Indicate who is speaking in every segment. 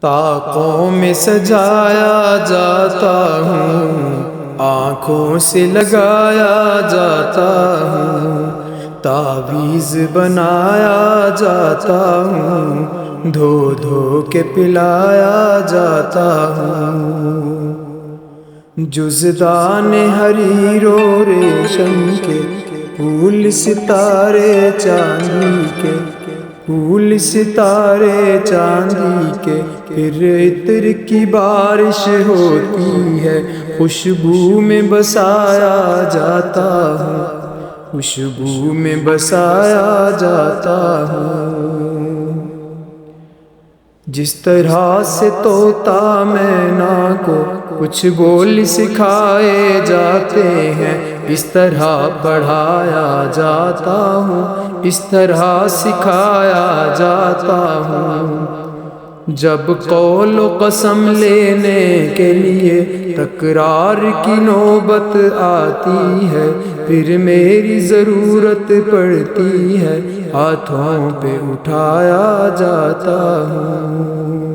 Speaker 1: طاقوں میں سجایا جاتا ہوں، آنکھوں سے لگایا جاتا ہوں، تعویذ بنایا جاتا ہوں، دھو دھو کے پلایا جاتا ہوں۔ جزدان حریر و ریشم کے، پھول ستارے چاندی کے، پھول ستارے چاندی کے، پھر عطر کی بارش ہوتی ہے، خوشبو میں بسایا جاتا ہوں، خوشبو میں بسایا جاتا ہوں۔ جس طرح سے طوطا مینا کو کچھ بول سکھائے جاتے ہیں، اس طرح پڑھایا جاتا ہوں، اس طرح سکھایا جاتا ہوں۔ جب قول و قسم لینے کے لیے تکرار کی نوبت آتی ہے، پھر میری ضرورت پڑتی ہے، ہاتھوں پہ اٹھایا جاتا ہوں۔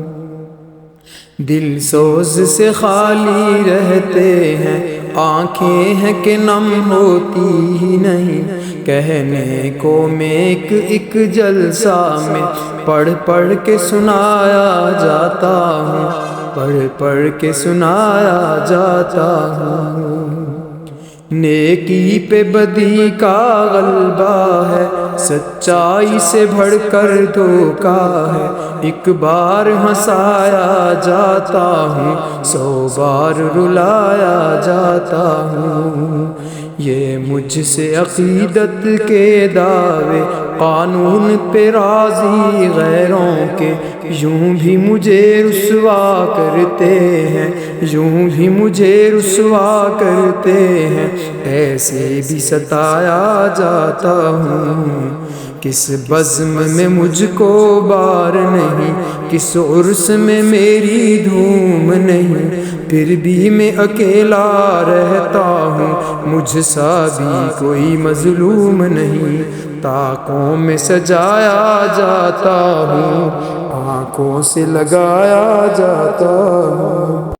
Speaker 1: دل سوز سے خالی رہتے ہیں، آنکھیں ہیں کہ نم ہوتی ہی نہیں، کہنے کو میں ایک جلسہ میں پڑھ پڑھ کے سنایا جاتا ہوں، پڑھ پڑھ کے سنایا جاتا ہوں۔ نیکی پہ بدی کا غلبہ ہے، سچائی سے بڑھ کر دھوکا ہے، ایک بار ہنسایا جاتا ہوں، 100 بار رلایا جاتا ہوں۔ یہ مجھ سے عقیدت کے دعوے، قانون پہ راضی غیروں کے، یوں بھی مجھے رسوا کرتے ہیں، یوں بھی مجھے رسوا کرتے ہیں، ایسے بھی ستایا جاتا ہوں۔ کس بزم میں مجھ کو بار نہیں، کس عرس میں میری دھوم نہیں، پھر بھی میں اکیلا رہتا ہوں، مجھ سا بھی کوئی مظلوم نہیں۔ طاقوں میں سجایا جاتا ہوں، آنکھوں سے لگایا جاتا ہوں۔